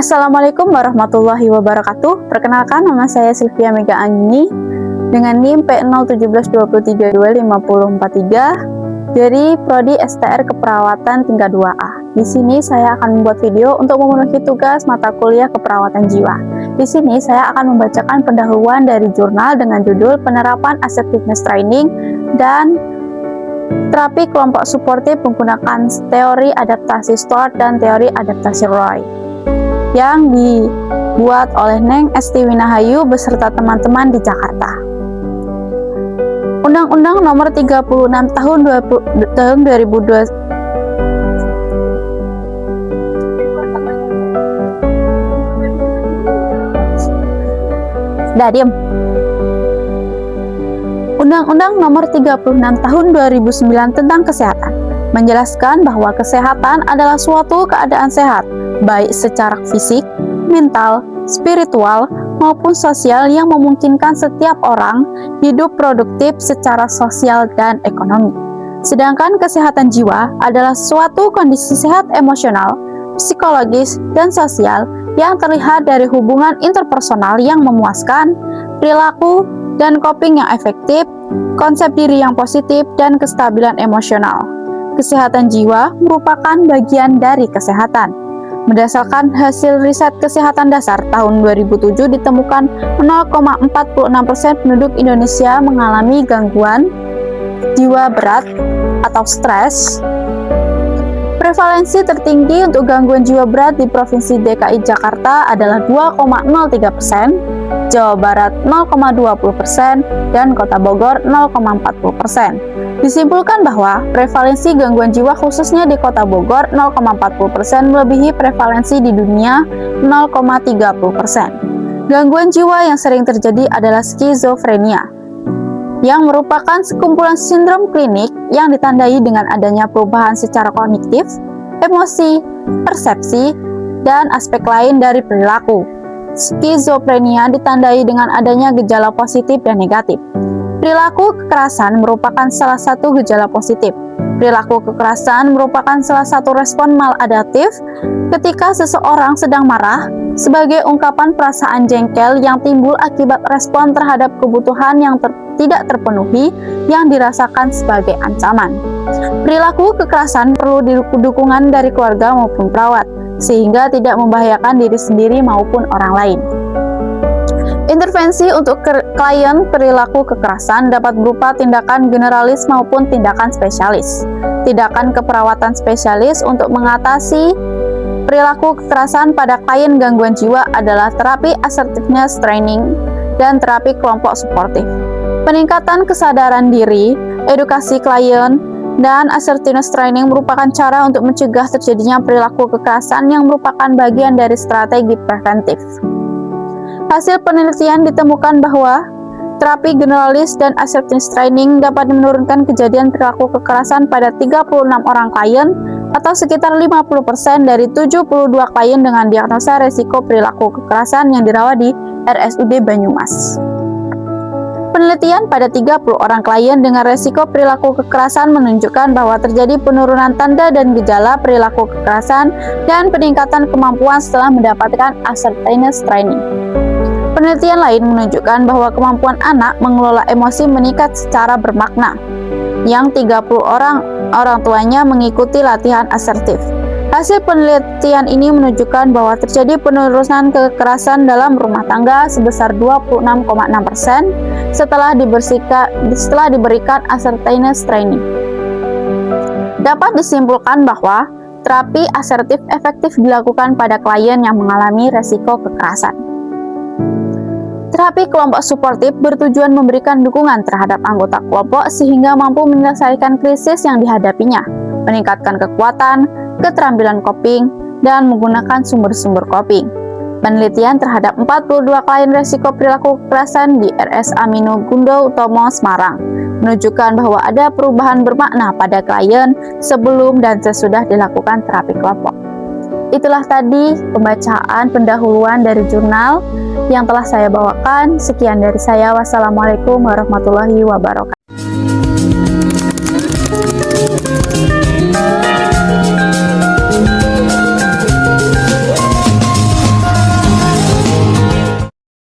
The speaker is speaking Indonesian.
Assalamualaikum warahmatullahi wabarakatuh. Perkenalkan, nama saya Sylvia Mega Anggini dengan NIM P017232543 dari Prodi STR Keperawatan tingkat 2A. Di sini saya akan membuat video untuk memenuhi tugas mata kuliah keperawatan jiwa. Di sini saya akan membacakan pendahuluan dari jurnal dengan judul Penerapan Assertiveness Training dan Terapi Kelompok Suportif menggunakan Teori Adaptasi Stewart dan Teori Adaptasi Roy, yang dibuat oleh Neng Esti Winahayu beserta teman-teman di Jakarta. Undang-Undang Nomor 36 Tahun 2002. Undang-Undang Nomor 36 Tahun 2009 tentang Kesehatan menjelaskan bahwa kesehatan adalah suatu keadaan sehat, baik secara fisik, mental, spiritual, maupun sosial yang memungkinkan setiap orang hidup produktif secara sosial dan ekonomi. Sedangkan kesehatan jiwa adalah suatu kondisi sehat emosional, psikologis, dan sosial yang terlihat dari hubungan interpersonal yang memuaskan, perilaku dan coping yang efektif, konsep diri yang positif, dan kestabilan emosional. Kesehatan jiwa merupakan bagian dari kesehatan. Berdasarkan hasil riset kesehatan dasar tahun 2007 ditemukan 0,46% penduduk Indonesia mengalami gangguan jiwa berat atau stres. Prevalensi tertinggi untuk gangguan jiwa berat di Provinsi DKI Jakarta adalah 2,03%, Jawa Barat 0,20%, dan Kota Bogor 0,40%. Disimpulkan bahwa prevalensi gangguan jiwa khususnya di Kota Bogor 0,40% melebihi prevalensi di dunia 0,30%. Gangguan jiwa yang sering terjadi adalah skizofrenia, yang merupakan sekumpulan sindrom klinik yang ditandai dengan adanya perubahan secara kognitif, emosi, persepsi, dan aspek lain dari perilaku. Skizofrenia ditandai dengan adanya gejala positif dan negatif. Perilaku kekerasan merupakan salah satu gejala positif. Perilaku kekerasan merupakan salah satu respon maladaptif ketika seseorang sedang marah, sebagai ungkapan perasaan jengkel yang timbul akibat respon terhadap kebutuhan yang tidak terpenuhi yang dirasakan sebagai ancaman. Perilaku kekerasan perlu dukungan dari keluarga maupun perawat, sehingga tidak membahayakan diri sendiri maupun orang lain. Intervensi untuk klien perilaku kekerasan dapat berupa tindakan generalis maupun tindakan spesialis. Tindakan keperawatan spesialis untuk mengatasi perilaku kekerasan pada klien gangguan jiwa adalah terapi assertiveness training dan terapi kelompok suportif. Peningkatan kesadaran diri, edukasi klien, dan assertiveness training merupakan cara untuk mencegah terjadinya perilaku kekerasan yang merupakan bagian dari strategi preventif. Hasil penelitian ditemukan bahwa terapi generalis dan assertiveness training dapat menurunkan kejadian perilaku kekerasan pada 36 orang klien atau sekitar 50% dari 72 klien dengan diagnosa resiko perilaku kekerasan yang dirawat di RSUD Banyumas. Penelitian pada 30 orang klien dengan resiko perilaku kekerasan menunjukkan bahwa terjadi penurunan tanda dan gejala perilaku kekerasan dan peningkatan kemampuan setelah mendapatkan assertiveness training. Penelitian lain menunjukkan bahwa kemampuan anak mengelola emosi meningkat secara bermakna, yang 30 orang tuanya mengikuti latihan asertif. Hasil penelitian ini menunjukkan bahwa terjadi penurunan kekerasan dalam rumah tangga sebesar 26,6% setelah diberikan assertiveness training. Dapat disimpulkan bahwa terapi asertif efektif dilakukan pada klien yang mengalami resiko kekerasan. Terapi kelompok suportif bertujuan memberikan dukungan terhadap anggota kelompok sehingga mampu menyelesaikan krisis yang dihadapinya, meningkatkan kekuatan, keterampilan coping, dan menggunakan sumber-sumber coping. Penelitian terhadap 42 klien resiko perilaku kekerasan di RS Aminu Gundo Utomo, Semarang menunjukkan bahwa ada perubahan bermakna pada klien sebelum dan sesudah dilakukan terapi kelompok. Itulah tadi pembacaan pendahuluan dari jurnal yang telah saya bawakan. Sekian dari saya. Wassalamualaikum warahmatullahi wabarakatuh.